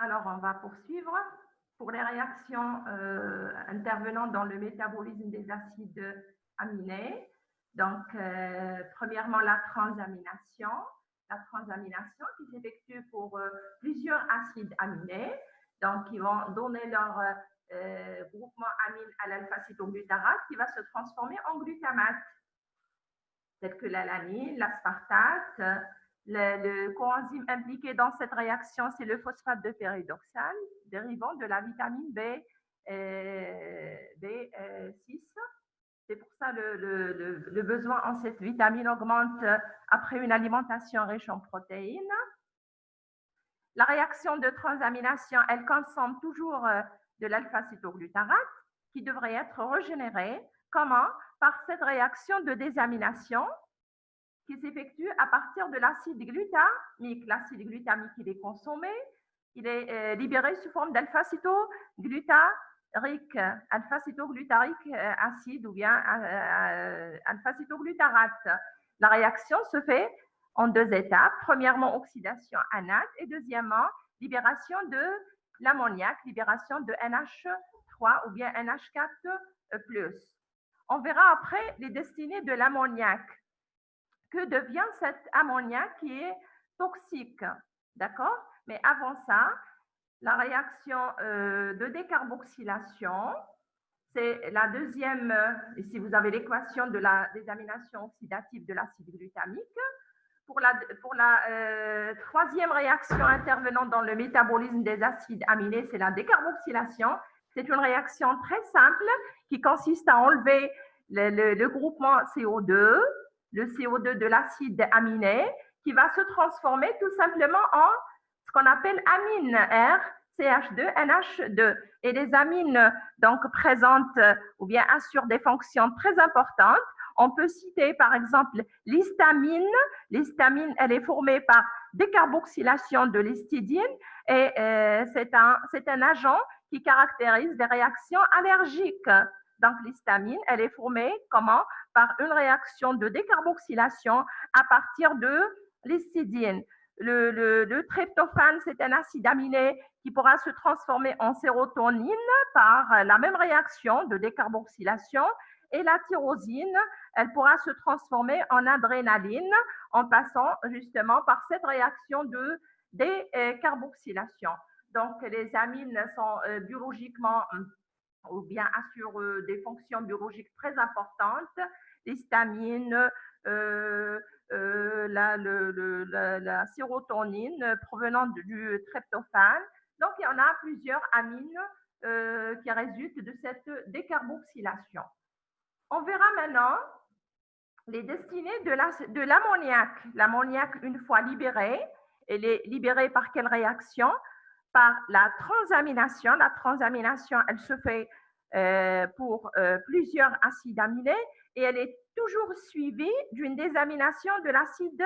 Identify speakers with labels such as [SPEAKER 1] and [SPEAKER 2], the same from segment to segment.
[SPEAKER 1] Alors, on va poursuivre. Pour les réactions intervenant dans le métabolisme des acides aminés, donc, premièrement, la transamination. La transamination qui s'effectue pour plusieurs acides aminés, donc qui vont donner leur groupement amine à l'alpha-cytoglutarate qui va se transformer en glutamate, tel que l'alanine, l'aspartate. Le coenzyme impliqué dans cette réaction, c'est le phosphate de pyridoxale, dérivant de la vitamine B6. C'est pour ça le besoin en cette vitamine augmente après une alimentation riche en protéines. La réaction de transamination, elle consomme toujours de l'alpha-cytoglutarate qui devrait être régénéré. Comment? Par cette réaction de désamination qui s'effectue à partir de l'acide glutamique. L'acide glutamique, il est consommé, il est libéré sous forme d'alpha-cytoglutarique acide ou bien alpha-cytoglutarate. La réaction se fait en deux étapes. Premièrement, oxydation à NAD et deuxièmement, libération de l'ammoniac, libération de NH3 ou bien NH4+. On verra après les destinées de l'ammoniac. Que devient cet ammoniac qui est toxique, d'accord? Mais avant ça, la réaction de décarboxylation, c'est la deuxième, ici vous avez l'équation de la désamination oxydative de l'acide glutamique. Pour la troisième réaction intervenant dans le métabolisme des acides aminés, c'est la décarboxylation. C'est une réaction très simple qui consiste à enlever le groupement CO2, le CO2 de l'acide aminé, qui va se transformer tout simplement en ce qu'on appelle amine R, CH2, NH2. Et les amines donc présentes ou bien assurent des fonctions très importantes. On peut citer par exemple l'histamine. L'histamine, elle est formée par décarboxylation de l'histidine et c'est un agent qui caractérise des réactions allergiques. Donc l'histamine, elle est formée comment? Par une réaction de décarboxylation à partir de l'histidine. Le tryptophane, c'est un acide aminé qui pourra se transformer en sérotonine par la même réaction de décarboxylation. Et la tyrosine, elle pourra se transformer en adrénaline en passant justement par cette réaction de décarboxylation. Donc, les amines sont biologiquement ou bien assurent des fonctions biologiques très importantes. L'histamine, la sérotonine provenant du tryptophane. Donc, il y en a plusieurs amines qui résultent de cette décarboxylation. On verra maintenant les destinées de l'ammoniac. L'ammoniac, une fois libéré, elle est libérée par quelle réaction? Par la transamination. La transamination, elle se fait pour plusieurs acides aminés et elle est toujours suivie d'une désamination de l'acide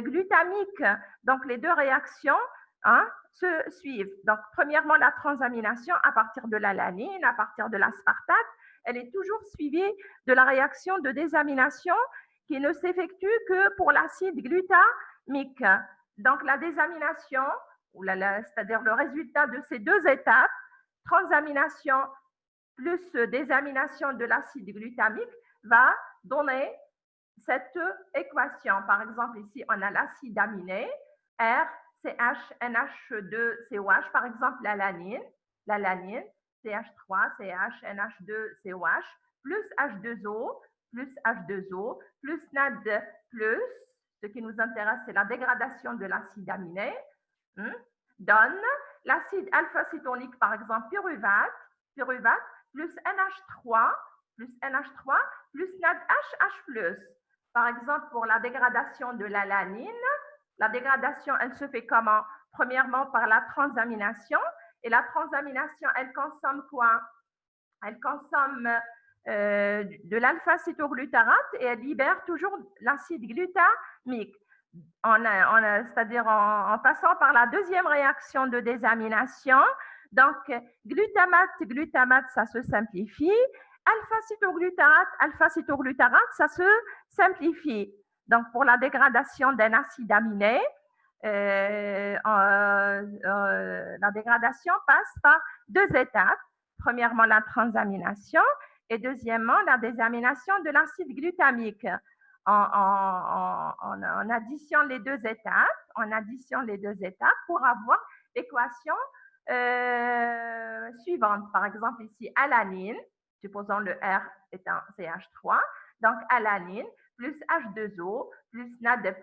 [SPEAKER 1] glutamique. Donc, les deux réactions se suivent. Donc, premièrement, la transamination à partir de l'alanine, à partir de l'aspartate, elle est toujours suivie de la réaction de désamination qui ne s'effectue que pour l'acide glutamique. Donc, la désamination, c'est-à-dire le résultat de ces deux étapes, transamination plus désamination de l'acide glutamique, va donner cette équation. Par exemple, ici, on a l'acide aminé, R, CH, NH2, COH, par exemple, l'alanine, CH3, CH, NH2, COH, plus H2O, plus NAD+, ce qui nous intéresse, c'est la dégradation de l'acide aminé, donne l'acide alpha-cétonique, par exemple, pyruvate, plus NH3, plus NADH+. Par exemple, pour la dégradation de l'alanine, la dégradation, elle se fait comment? Premièrement, par la transamination. Et la transamination, elle consomme quoi? Elle consomme de l'alpha-cétoglutarate et elle libère toujours l'acide glutamique. C'est-à-dire en passant par la deuxième réaction de désamination. Donc, glutamate, ça se simplifie. Alpha-cétoglutarate, ça se simplifie. Donc, pour la dégradation d'un acide aminé, la dégradation passe par deux étapes. Premièrement, la transamination et deuxièmement, la désamination de l'acide glutamique. En additiant les deux étapes pour avoir l'équation suivante. Par exemple, ici, alanine, supposons le R est un CH3, donc alanine plus H2O plus NAD+,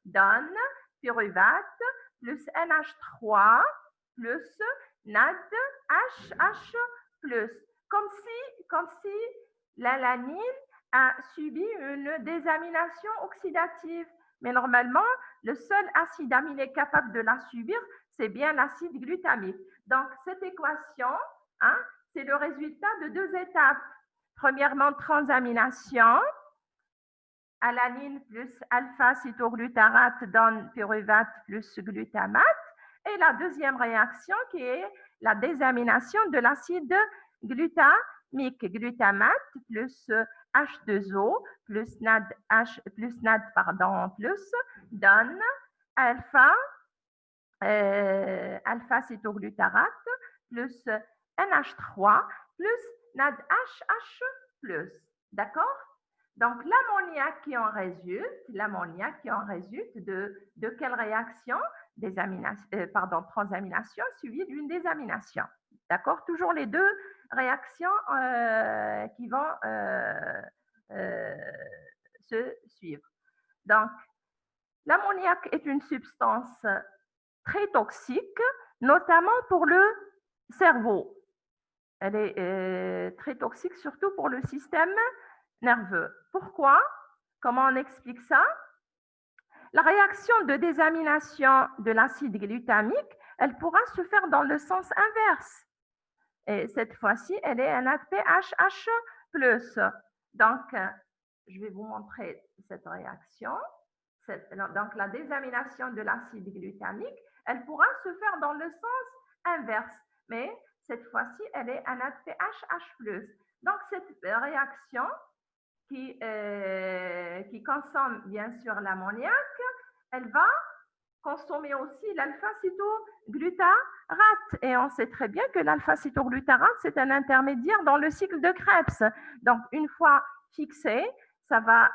[SPEAKER 1] donne pyruvate plus NH3 plus NADHH+. Comme si l'alanine a subi une désamination oxydative. Mais normalement, le seul acide aminé capable de la subir, c'est bien l'acide glutamique. Donc, cette équation, c'est le résultat de deux étapes. Premièrement, transamination. Alanine plus alpha-cytoglutarate donne pyruvate plus glutamate. Et la deuxième réaction qui est la désamination de l'acide glutamique. Glutamate plus H2O plus NAD, donne alpha-cytoglutarate plus NH3 plus NADHH+. D'accord? Donc, l'ammoniac qui en résulte de quelle réaction? Transamination suivie d'une désamination. D'accord? Toujours les deux réactions qui vont se suivre. Donc, l'ammoniac est une substance très toxique, notamment pour le cerveau. Elle est très toxique, surtout pour le système nerveux. Pourquoi? Comment on explique ça? La réaction de désamination de l'acide glutamique, elle pourra se faire dans le sens inverse. Et cette fois-ci, elle est NADPHH+. Donc, je vais vous montrer cette réaction. Donc, la désamination de l'acide glutamique, elle pourra se faire dans le sens inverse. Mais cette fois-ci, elle est NADPHH+. Donc, cette réaction qui consomme bien sûr l'ammoniac, elle va consommer aussi l'alpha-cytoglutarate. Et on sait très bien que l'alpha-cytoglutarate, c'est un intermédiaire dans le cycle de Krebs. Donc, une fois fixé, ça va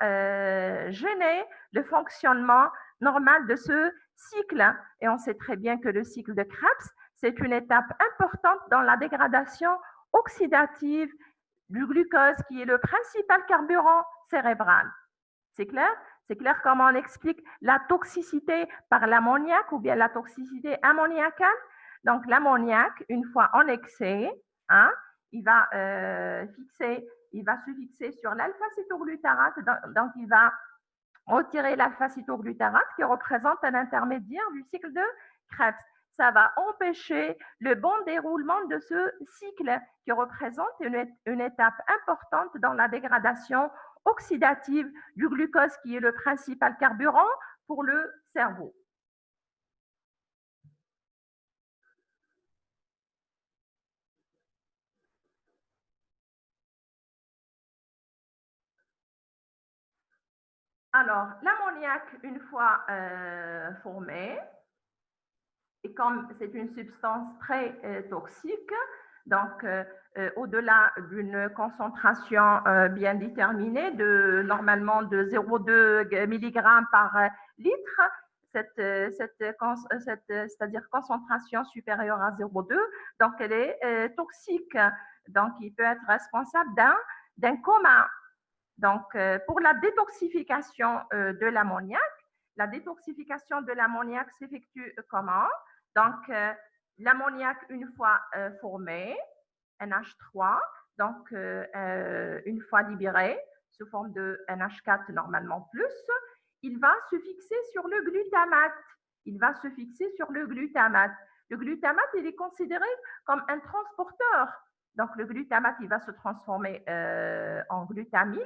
[SPEAKER 1] gêner le fonctionnement normal de ce cycle. Et on sait très bien que le cycle de Krebs, c'est une étape importante dans la dégradation oxydative du glucose qui est le principal carburant cérébral. C'est clair? C'est clair comment on explique la toxicité par l'ammoniac ou bien la toxicité ammoniacale? Donc, l'ammoniac, une fois en excès, il va se fixer sur l'alpha-cytoglutarate. Donc, il va retirer l'alpha-cytoglutarate qui représente un intermédiaire du cycle de Krebs. Ça va empêcher le bon déroulement de ce cycle qui représente une étape importante dans la dégradation oxydative du glucose qui est le principal carburant pour le cerveau. Alors, l'ammoniac, une fois formé, et comme c'est une substance très toxique, donc au-delà d'une concentration bien déterminée, normalement de 0,2 mg par litre, c'est-à-dire concentration supérieure à 0,2, donc elle est toxique. Donc, il peut être responsable d'un coma. Donc, pour la détoxification de l'ammoniac, la détoxification de l'ammoniac s'effectue comment? Donc, l'ammoniac, une fois formé, NH3, donc une fois libéré sous forme de NH4 normalement plus, il va se fixer sur le glutamate. Le glutamate, il est considéré comme un transporteur. Donc, le glutamate, il va se transformer en glutamine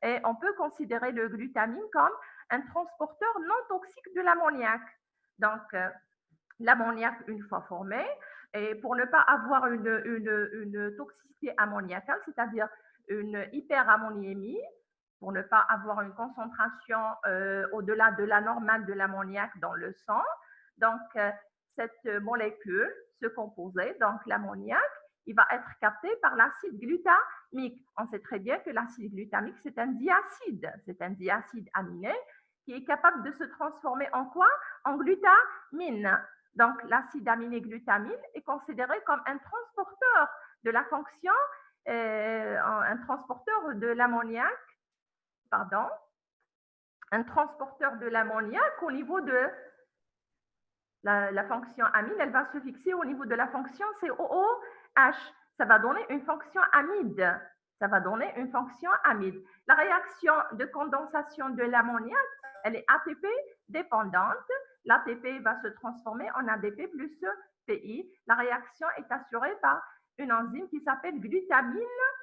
[SPEAKER 1] et on peut considérer le glutamine comme un transporteur non toxique de l'ammoniac. Donc, l'ammoniac, une fois formé, et pour ne pas avoir une toxicité ammoniacale, c'est-à-dire une hyperammoniémie, pour ne pas avoir une concentration au-delà de la normale de l'ammoniac dans le sang. Donc, cette molécule, ce composé, donc l'ammoniac, il va être capté par l'acide glutamique. On sait très bien que l'acide glutamique, c'est un diacide aminé qui est capable de se transformer en quoi? En glutamine. Donc, l'acide aminé glutamine est considéré comme un transporteur de la fonction, un transporteur de l'ammoniac, pardon, un transporteur de l'ammoniac au niveau de la fonction amine, elle va se fixer au niveau de la fonction COOH. Ça va donner une fonction amide. Ça va donner une fonction amide. La réaction de condensation de l'ammoniac, elle est ATP dépendante. L'ATP va se transformer en ADP plus PI. La réaction est assurée par une enzyme qui s'appelle glutamine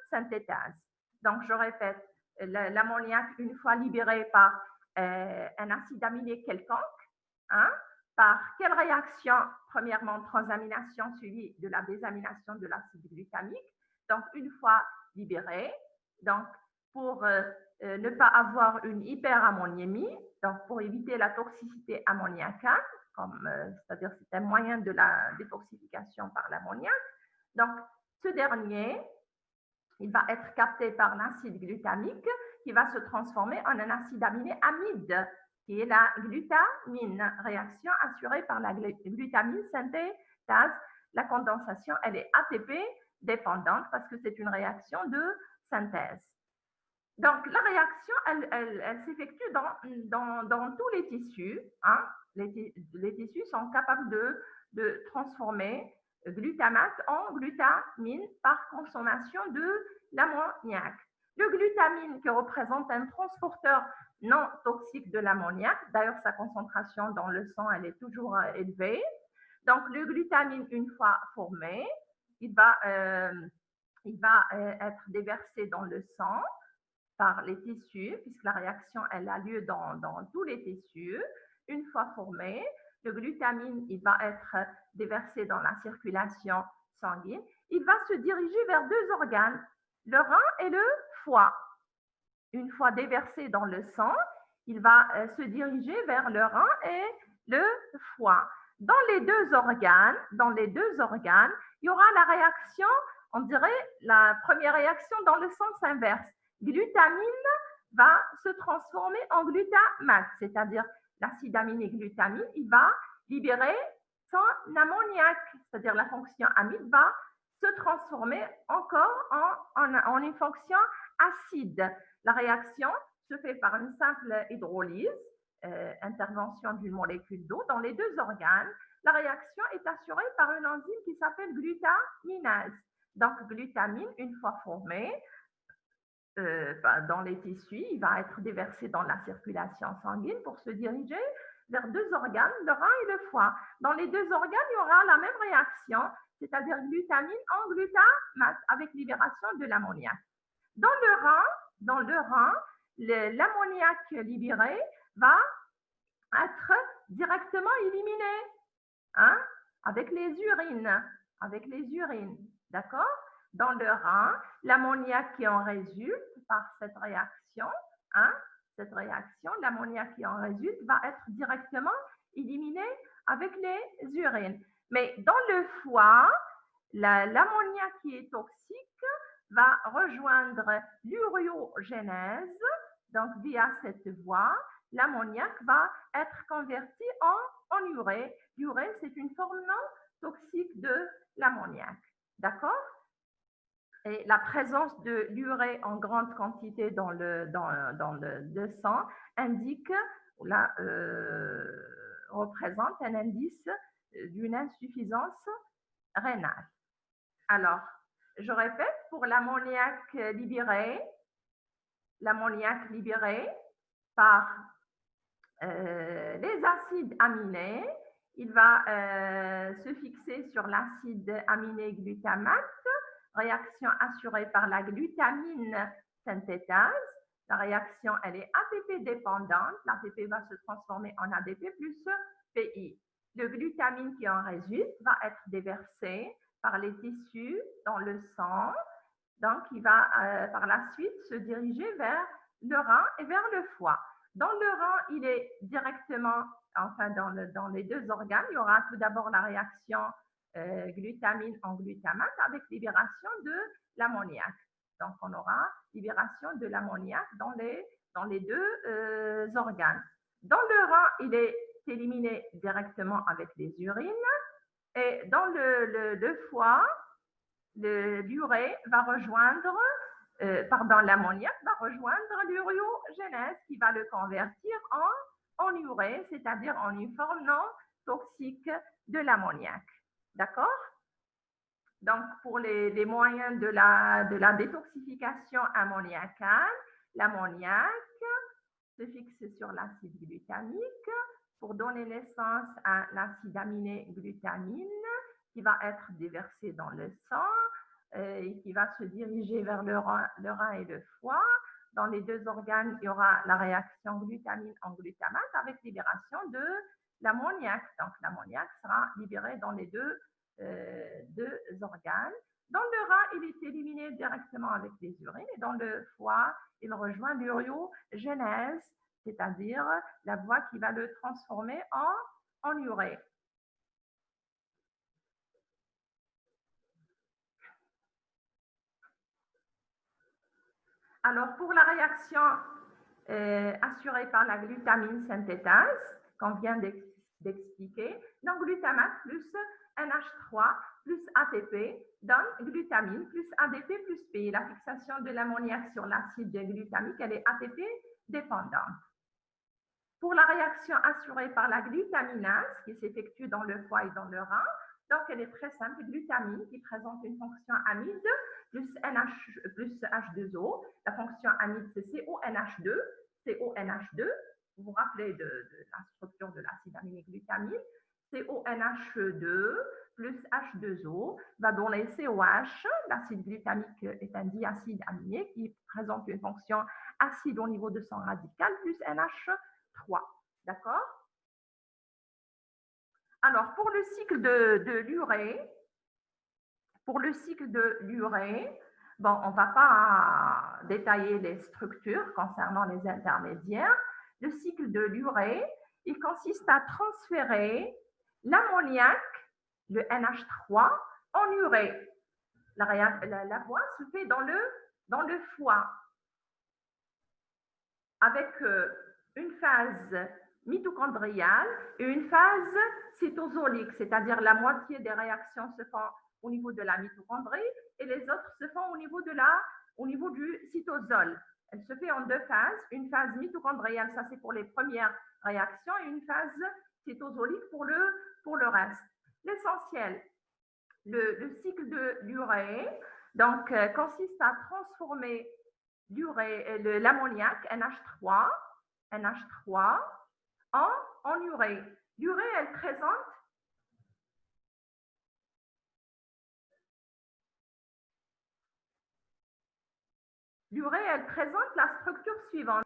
[SPEAKER 1] synthétase. Donc, je répète, l'ammoniac, une fois libéré par un acide aminé quelconque, hein, par quelle réaction? Premièrement, transamination suivie de la désamination de l'acide glutamique. Donc, une fois libéré, donc pour ne pas avoir une hyperammoniémie, donc pour éviter la toxicité ammoniacale, c'est-à-dire c'est un moyen de la détoxification par l'ammoniac. Donc, ce dernier, il va être capté par l'acide glutamique qui va se transformer en un acide aminé amide, qui est la glutamine, réaction assurée par la glutamine synthétase. La condensation, elle est ATP dépendante parce que c'est une réaction de synthèse. Donc, la réaction, elle s'effectue dans tous les tissus. Hein. Les tissus sont capables de transformer glutamate en glutamine par consommation de l'ammoniac. Le glutamine qui représente un transporteur non toxique de l'ammoniac, d'ailleurs sa concentration dans le sang, elle est toujours élevée. Donc le glutamine, une fois formé, il va être déversé dans le sang par les tissus, puisque la réaction elle a lieu dans tous les tissus. Une fois formé, le glutamine il va être déversé dans la circulation sanguine. Il va se diriger vers deux organes, le rein et le foie. Une fois déversé dans le sang, il va se diriger vers le rein et le foie. Dans les deux organes, il y aura la réaction, on dirait la première réaction dans le sens inverse. Glutamine va se transformer en glutamate, c'est-à-dire l'acide aminé glutamine, il va libérer son ammoniac, c'est-à-dire la fonction amide va se transformer encore en une fonction acide. La réaction se fait par une simple hydrolyse, intervention d'une molécule d'eau dans les deux organes. La réaction est assurée par une enzyme qui s'appelle glutaminase. Donc, glutamine, une fois formée dans les tissus, il va être déversé dans la circulation sanguine pour se diriger vers deux organes, le rein et le foie. Dans les deux organes, il y aura la même réaction, c'est-à-dire glutamine en glutamate avec libération de l'ammoniac. Dans le rein, l'ammoniac libéré va être directement éliminé, hein, avec les urines, d'accord? Dans le rein, l'ammoniac qui en résulte par cette réaction, l'ammoniac qui en résulte va être directement éliminé avec les urines. Mais dans le foie, l'ammoniac qui est toxique va rejoindre l'uréogénèse, donc via cette voie, l'ammoniac va être converti en urée. L'urée, c'est une forme non toxique de l'ammoniac. D'accord? Et la présence de l'urée en grande quantité dans le sang indique, représente un indice d'une insuffisance rénale. Alors, je répète, pour l'ammoniac libéré par les acides aminés, il va se fixer sur l'acide aminé glutamate, réaction assurée par la glutamine synthétase. La réaction, elle est ATP dépendante. L'ATP va se transformer en ADP plus PI. Le glutamine qui en résulte va être déversé par les tissus dans le sang. Donc, il va par la suite se diriger vers le rein et vers le foie. Dans le rein, il est directement, enfin dans les deux organes, il y aura tout d'abord la réaction glutamine en glutamate avec libération de l'ammoniac. Donc, on aura libération de l'ammoniac dans les deux organes. Dans le rein, il est éliminé directement avec les urines. Et dans le foie, l'urée va rejoindre, l'ammoniac va rejoindre l'uréogenèse qui va le convertir en urée, c'est-à-dire en une forme non toxique de l'ammoniac. D'accord? Donc, pour les moyens de la détoxification ammoniacale, l'ammoniac se fixe sur l'acide glutamique pour donner naissance à l'acide aminé glutamine qui va être déversé dans le sang et qui va se diriger vers le rein et le foie. Dans les deux organes, il y aura la réaction glutamine en glutamate avec libération de l'ammoniac. Donc, l'ammoniac sera libéré dans les deux organes. Dans le rein, il est éliminé directement avec les urines et dans le foie, il rejoint l'uréogenèse, c'est-à-dire la voie qui va le transformer en urée. Alors, pour la réaction assurée par la glutamine synthétase, qu'on vient d'expliquer, donc glutamate plus NH3 plus ATP donne glutamine plus ADP plus P. La fixation de l'ammoniac sur l'acide glutamique, elle est ATP dépendante. Pour la réaction assurée par la glutaminase, qui s'effectue dans le foie et dans le rein, donc elle est très simple, glutamine qui présente une fonction amide plus H2O. La fonction amide, c'est CONH2. CONH2, vous vous rappelez de la structure de l'acide aminé glutamine. CONH2 plus H2O va donner COH. L'acide glutamique est un diacide aminé qui présente une fonction acide au niveau de son radical plus NH3. D'accord? Alors, pour le cycle de l'urée, bon, on ne va pas détailler les structures concernant les intermédiaires. Le cycle de l'urée, il consiste à transférer l'ammoniac, le NH3, en urée. La voie se fait dans le foie avec une phase mitochondriale et une phase cytosolique, c'est-à-dire la moitié des réactions se font au niveau de la mitochondrie et les autres se font au niveau du cytosol. Elle se fait en deux phases, une phase mitochondriale, ça c'est pour les premières réactions, et une phase cytosolique pour le reste. L'essentiel, le cycle de l'urée donc, consiste à transformer l'ammoniac NH3 en urée. L'urée, elle présente la structure suivante.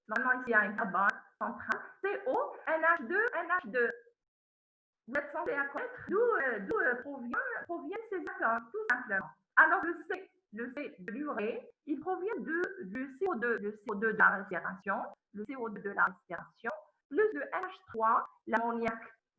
[SPEAKER 1] Maintenant, ici, il y a un carbone central. CO, NH2, NH2. Vous êtes censé connaître d'où proviennent ces atomes, tout simplement. Alors, le C de l'urée, il provient du CO2, le CO2 de la respiration, plus le NH3, l'ammoniac